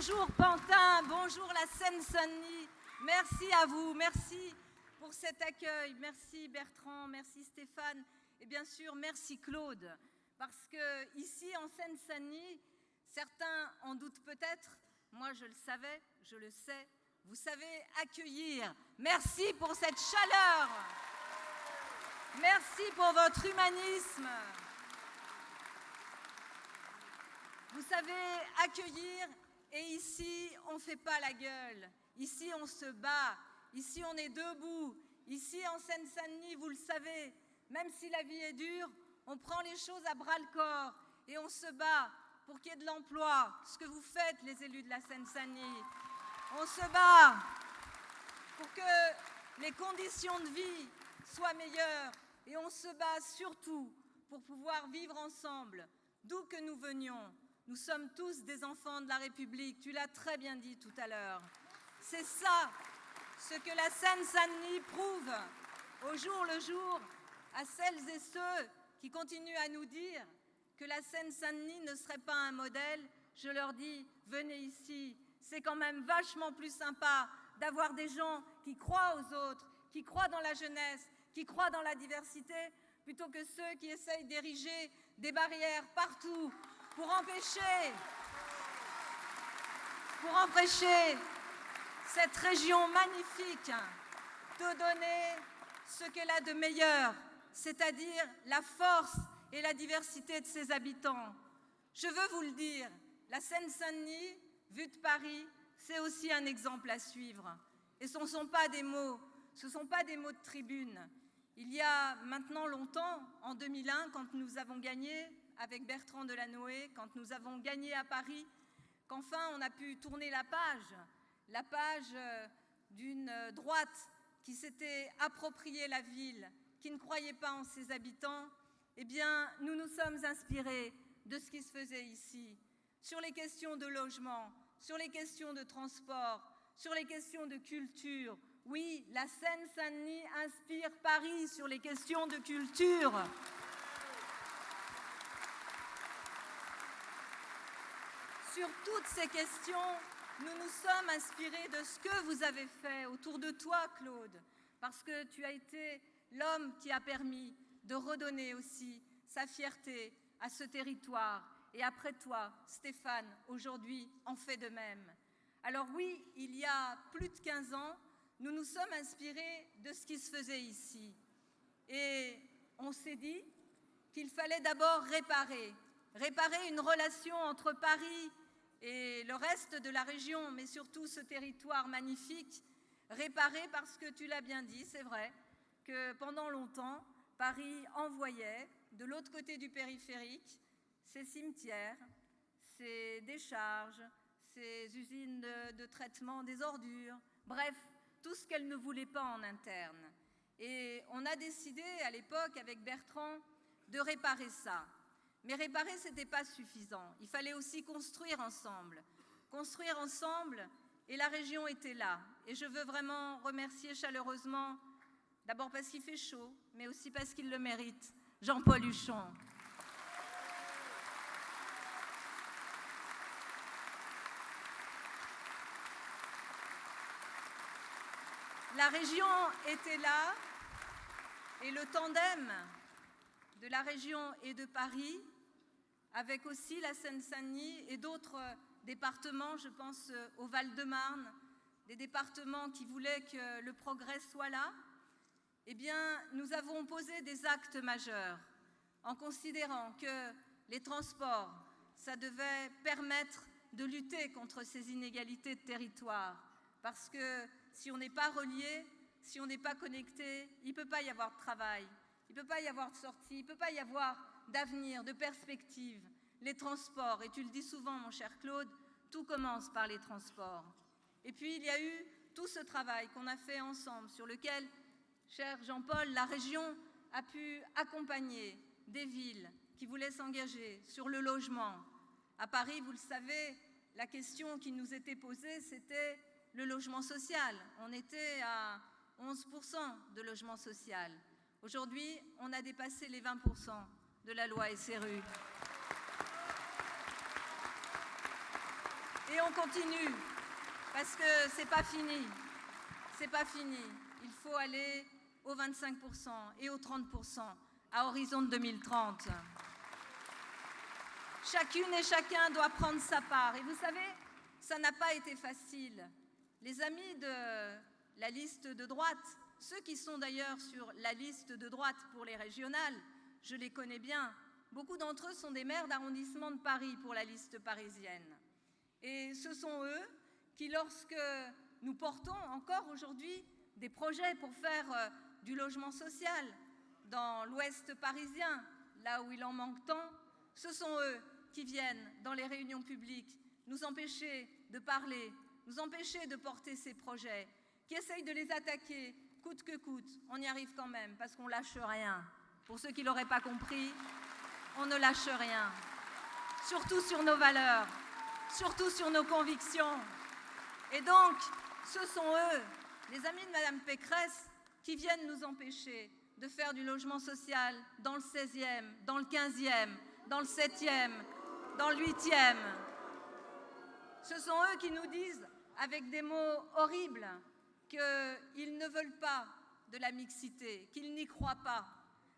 Bonjour Pantin, bonjour la Seine-Saint-Denis. Merci à vous, merci pour cet accueil. Merci Bertrand, merci Stéphane et bien sûr merci Claude. Parce que ici en Seine-Saint-Denis, certains en doutent peut-être, moi je le savais, je le sais, vous savez accueillir. Merci pour cette chaleur. Merci pour votre humanisme. Vous savez accueillir et ici, on ne fait pas la gueule. Ici, on se bat. Ici, on est debout. Ici, en Seine-Saint-Denis, vous le savez, même si la vie est dure, on prend les choses à bras-le-corps et on se bat pour qu'il y ait de l'emploi, ce que vous faites, les élus de la Seine-Saint-Denis. On se bat pour que les conditions de vie soient meilleures et on se bat surtout pour pouvoir vivre ensemble, d'où que nous venions. Nous sommes tous des enfants de la République, tu l'as très bien dit tout à l'heure. C'est ça, ce que la Seine-Saint-Denis prouve au jour le jour à celles et ceux qui continuent à nous dire que la Seine-Saint-Denis ne serait pas un modèle. Je leur dis, venez ici, c'est quand même vachement plus sympa d'avoir des gens qui croient aux autres, qui croient dans la jeunesse, qui croient dans la diversité, plutôt que ceux qui essayent d'ériger des barrières partout pour empêcher cette région magnifique de donner ce qu'elle a de meilleur, c'est-à-dire la force et la diversité de ses habitants. Je veux vous le dire, la Seine-Saint-Denis, vue de Paris, c'est aussi un exemple à suivre. Et ce ne sont pas des mots, de tribune. Il y a maintenant longtemps, en 2001, quand nous avons gagné avec Bertrand Delanoë, quand nous avons gagné à Paris, qu'enfin on a pu tourner la page d'une droite qui s'était approprié la ville, qui ne croyait pas en ses habitants, eh bien, nous nous sommes inspirés de ce qui se faisait ici, sur les questions de logement, sur les questions de transport, sur les questions de culture. Oui, la Seine-Saint-Denis inspire Paris sur les questions de culture. Sur toutes ces questions, nous nous sommes inspirés de ce que vous avez fait autour de toi, Claude, parce que tu as été l'homme qui a permis de redonner aussi sa fierté à ce territoire. Et après toi, Stéphane, aujourd'hui, en fait de même. Alors oui, il y a plus de 15 ans, nous nous sommes inspirés de ce qui se faisait ici. Et on s'est dit qu'il fallait d'abord réparer une relation entre Paris et le reste de la région, mais surtout ce territoire magnifique. Réparer parce que tu l'as bien dit, c'est vrai, que pendant longtemps, Paris envoyait de l'autre côté du périphérique ses cimetières, ses décharges, ses usines de traitement des ordures, bref, tout ce qu'elle ne voulait pas en interne. Et on a décidé à l'époque avec Bertrand de réparer ça. Mais réparer, ce n'était pas suffisant. Il fallait aussi construire ensemble. Construire ensemble, et la région était là. Et je veux vraiment remercier chaleureusement, d'abord parce qu'il fait chaud, mais aussi parce qu'il le mérite, Jean-Paul Huchon. La région était là, et le tandem de la région et de Paris, avec aussi la Seine-Saint-Denis et d'autres départements, je pense au Val-de-Marne, des départements qui voulaient que le progrès soit là, eh bien, nous avons posé des actes majeurs en considérant que les transports, ça devait permettre de lutter contre ces inégalités de territoire. Parce que si on n'est pas relié, si on n'est pas connecté, il ne peut pas y avoir de travail, il ne peut pas y avoir de sortie, il ne peut pas y avoir d'avenir, de perspective. Les transports, et tu le dis souvent, mon cher Claude, tout commence par les transports. Et puis, il y a eu tout ce travail qu'on a fait ensemble, sur lequel, cher Jean-Paul, la région a pu accompagner des villes qui voulaient s'engager sur le logement. À Paris, vous le savez, la question qui nous était posée, c'était le logement social. On était à 11% de logement social. Aujourd'hui, on a dépassé les 20% de la loi SRU. Et on continue, parce que c'est pas fini. C'est pas fini. Il faut aller aux 25% et aux 30% à horizon de 2030. Chacune et chacun doit prendre sa part. Et vous savez, ça n'a pas été facile. Les amis de la liste de droite, ceux qui sont d'ailleurs sur la liste de droite pour les régionales, je les connais bien. Beaucoup d'entre eux sont des maires d'arrondissement de Paris pour la liste parisienne. Et ce sont eux qui, lorsque nous portons encore aujourd'hui des projets pour faire du logement social dans l'ouest parisien, là où il en manque tant, ce sont eux qui viennent dans les réunions publiques nous empêcher de parler, nous empêcher de porter ces projets, qui essayent de les attaquer coûte que coûte. On y arrive quand même parce qu'on ne lâche rien. Pour ceux qui ne l'auraient pas compris, on ne lâche rien. Surtout sur nos valeurs, surtout sur nos convictions. Et donc, ce sont eux, les amis de Mme Pécresse, qui viennent nous empêcher de faire du logement social dans le 16e, dans le 15e, dans le 7e, dans le 8e. Ce sont eux qui nous disent, avec des mots horribles, qu'ils ne veulent pas de la mixité, qu'ils n'y croient pas,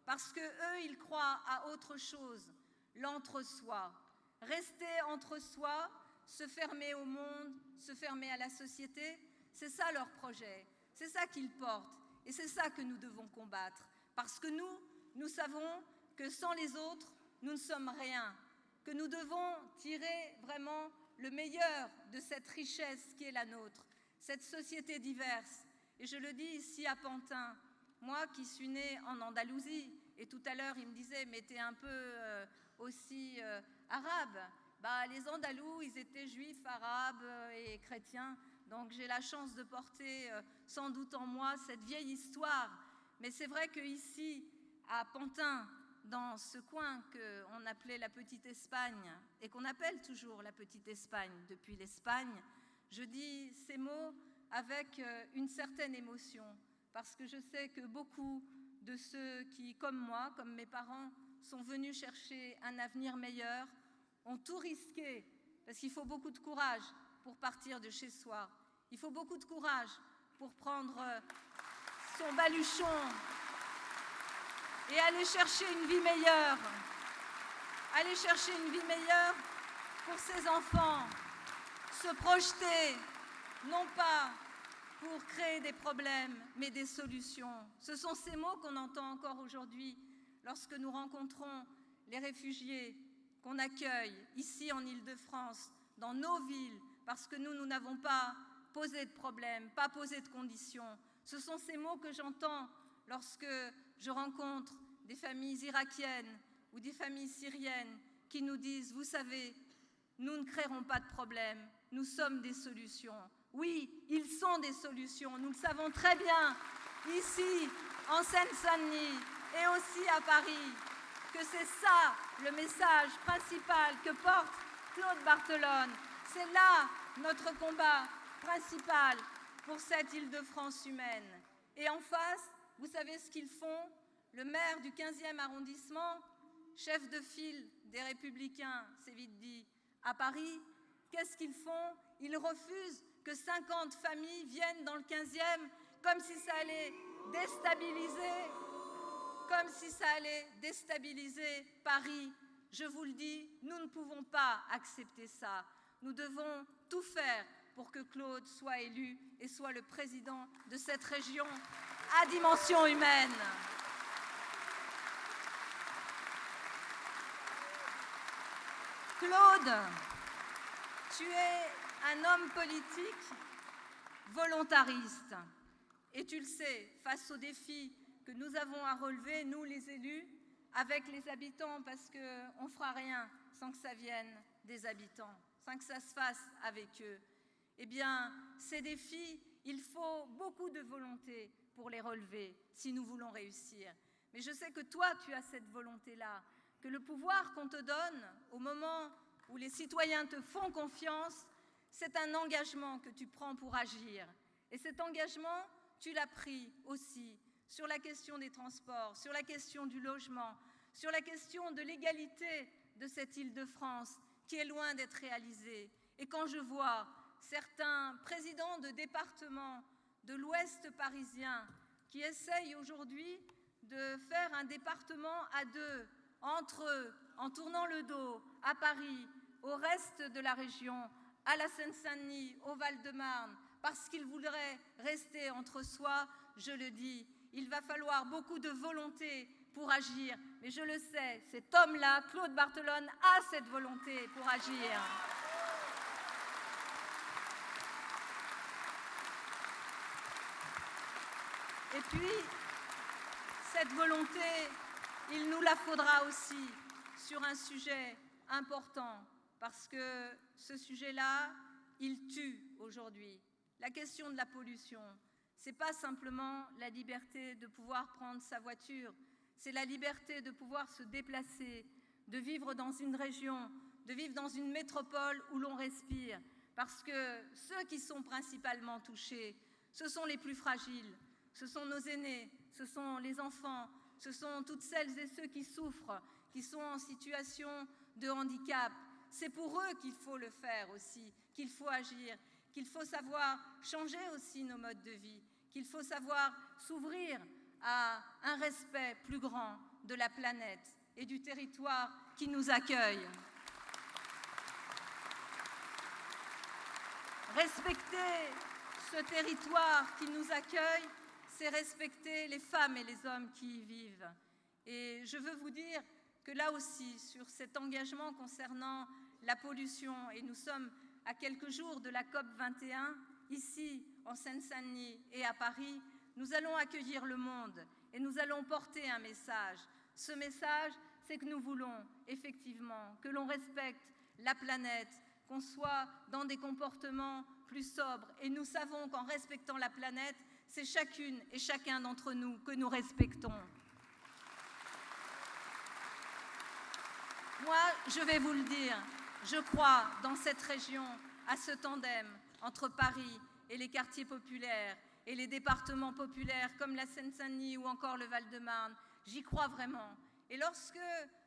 parce qu'eux, ils croient à autre chose, l'entre-soi. Rester entre soi, se fermer au monde, se fermer à la société, c'est ça leur projet, c'est ça qu'ils portent, et c'est ça que nous devons combattre, parce que nous savons que sans les autres, nous ne sommes rien, que nous devons tirer vraiment le meilleur de cette richesse qui est la nôtre, cette société diverse. Et je le dis ici à Pantin, moi qui suis née en Andalousie, et tout à l'heure il me disait, mais t'es un peu aussi arabe. Les Andalous, ils étaient juifs, arabes et chrétiens, donc j'ai la chance de porter sans doute en moi cette vieille histoire. Mais c'est vrai qu'ici, à Pantin, dans ce coin qu'on appelait la Petite Espagne, et qu'on appelle toujours la Petite Espagne depuis l'Espagne, je dis ces mots avec une certaine émotion, parce que je sais que beaucoup de ceux qui, comme moi, comme mes parents, sont venus chercher un avenir meilleur, ont tout risqué, parce qu'il faut beaucoup de courage pour partir de chez soi. Il faut beaucoup de courage pour prendre son baluchon et aller chercher une vie meilleure. Aller chercher une vie meilleure pour ses enfants. Se projeter, non pas pour créer des problèmes, mais des solutions. Ce sont ces mots qu'on entend encore aujourd'hui lorsque nous rencontrons les réfugiés qu'on accueille ici en Île-de-France, dans nos villes, parce que nous n'avons pas posé de problème, pas posé de conditions. Ce sont ces mots que j'entends lorsque je rencontre des familles irakiennes ou des familles syriennes qui nous disent « Vous savez, nous ne créerons pas de problème, nous sommes des solutions. » Oui, ils sont des solutions, nous le savons très bien, ici, en Seine-Saint-Denis et aussi à Paris, que c'est ça le message principal que porte Claude Barthelone. C'est là notre combat principal pour cette Île-de-France humaine. Et en face, vous savez ce qu'ils font? Le maire du 15e arrondissement, chef de file des Républicains, c'est vite dit, à Paris, qu'est-ce qu'ils font? Ils refusent que 50 familles viennent dans le 15e comme si ça allait déstabiliser Paris. Je vous le dis, nous ne pouvons pas accepter ça. Nous devons tout faire pour que Claude soit élu et soit le président de cette région à dimension humaine. Claude, tu es un homme politique volontariste. Et tu le sais, face aux défis que nous avons à relever, nous les élus, avec les habitants, parce qu'on ne fera rien sans que ça vienne des habitants, sans que ça se fasse avec eux. Eh bien, ces défis, il faut beaucoup de volonté pour les relever, si nous voulons réussir. Mais je sais que toi, tu as cette volonté-là, que le pouvoir qu'on te donne, au moment où les citoyens te font confiance, c'est un engagement que tu prends pour agir. Et cet engagement, tu l'as pris aussi sur la question des transports, sur la question du logement, sur la question de l'égalité de cette Île-de-France qui est loin d'être réalisée. Et quand je vois certains présidents de départements de l'Ouest parisien qui essayent aujourd'hui de faire un département à deux, entre eux, en tournant le dos à Paris, au reste de la région, à la Seine-Saint-Denis, au Val-de-Marne, parce qu'ils voudraient rester entre soi, je le dis, il va falloir beaucoup de volonté pour agir. Mais je le sais, cet homme-là, Claude Barthelone, a cette volonté pour agir. Et puis, cette volonté, il nous la faudra aussi sur un sujet important, parce que ce sujet-là, il tue aujourd'hui. La question de la pollution, ce n'est pas simplement la liberté de pouvoir prendre sa voiture, c'est la liberté de pouvoir se déplacer, de vivre dans une région, de vivre dans une métropole où l'on respire, parce que ceux qui sont principalement touchés, ce sont les plus fragiles, ce sont nos aînés, ce sont les enfants, ce sont toutes celles et ceux qui souffrent, qui sont en situation de handicap. C'est pour eux qu'il faut le faire aussi, qu'il faut agir, qu'il faut savoir changer aussi nos modes de vie, qu'il faut savoir s'ouvrir à un respect plus grand de la planète et du territoire qui nous accueille. Respecter ce territoire qui nous accueille, c'est respecter les femmes et les hommes qui y vivent. Et je veux vous dire que là aussi, sur cet engagement concernant la pollution, et nous sommes à quelques jours de la COP 21, ici en Seine-Saint-Denis et à Paris, nous allons accueillir le monde et nous allons porter un message. Ce message, c'est que nous voulons effectivement que l'on respecte la planète, qu'on soit dans des comportements plus sobres. Et nous savons qu'en respectant la planète, c'est chacune et chacun d'entre nous que nous respectons. Moi, je vais vous le dire, je crois dans cette région à ce tandem entre Paris et les quartiers populaires et les départements populaires comme la Seine-Saint-Denis ou encore le Val-de-Marne. J'y crois vraiment. Et lorsque,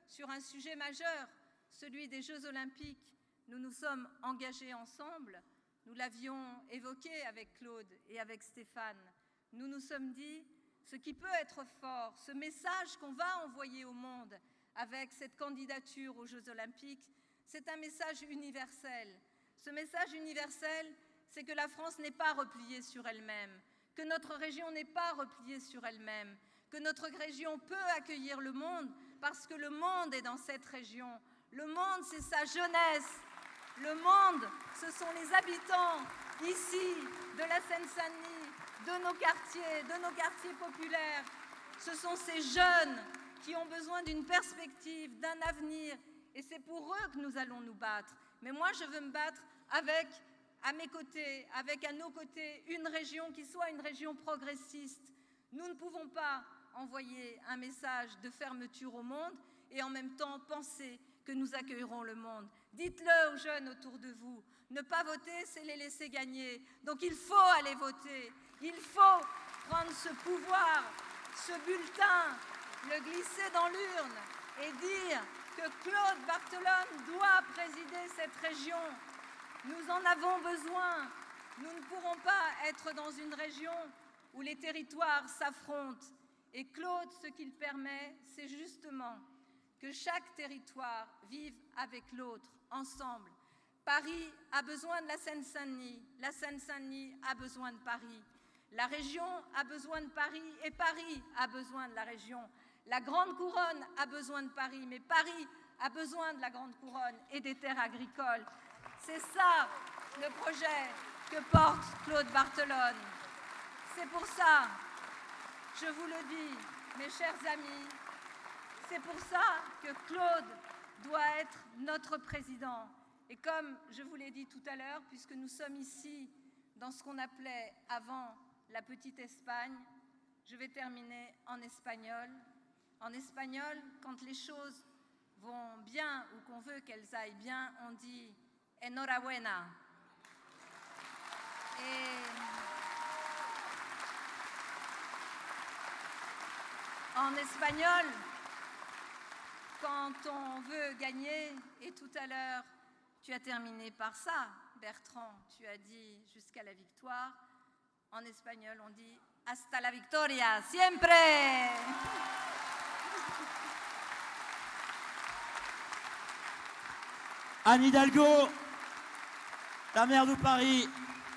sur un sujet majeur, celui des Jeux Olympiques, nous nous sommes engagés ensemble, nous l'avions évoqué avec Claude et avec Stéphane, nous nous sommes dit, ce qui peut être fort, ce message qu'on va envoyer au monde avec cette candidature aux Jeux Olympiques, c'est un message universel. Ce message universel, c'est que la France n'est pas repliée sur elle-même, que notre région n'est pas repliée sur elle-même, que notre région peut accueillir le monde parce que le monde est dans cette région. Le monde, c'est sa jeunesse. Le monde, ce sont les habitants ici de la Seine-Saint-Denis, de nos quartiers populaires. Ce sont ces jeunes qui ont besoin d'une perspective, d'un avenir. Et c'est pour eux que nous allons nous battre. Mais moi, je veux me battre avec, à mes côtés, avec à nos côtés, une région qui soit une région progressiste. Nous ne pouvons pas envoyer un message de fermeture au monde et en même temps penser que nous accueillerons le monde. Dites-le aux jeunes autour de vous. Ne pas voter, c'est les laisser gagner. Donc il faut aller voter. Il faut prendre ce pouvoir, ce bulletin, le glisser dans l'urne et dire que Claude Barthelone doit présider cette région. Nous en avons besoin. Nous ne pourrons pas être dans une région où les territoires s'affrontent. Et Claude, ce qu'il permet, c'est justement que chaque territoire vive avec l'autre, ensemble. Paris a besoin de la Seine-Saint-Denis, la Seine-Saint-Denis a besoin de Paris. La région a besoin de Paris et Paris a besoin de la région. La Grande Couronne a besoin de Paris, mais Paris a besoin de la Grande Couronne et des terres agricoles. C'est ça le projet que porte Claude Barthelone. C'est pour ça, je vous le dis, mes chers amis, c'est pour ça que Claude doit être notre président. Et comme je vous l'ai dit tout à l'heure, puisque nous sommes ici dans ce qu'on appelait avant la petite Espagne, je vais terminer en espagnol. En espagnol, quand les choses vont bien ou qu'on veut qu'elles aillent bien, on dit « enhorabuena ». Et en espagnol, quand on veut gagner, et tout à l'heure, tu as terminé par ça, Bertrand, tu as dit jusqu'à la victoire. En espagnol, on dit hasta la victoria, siempre. Anne Hidalgo, la maire de Paris.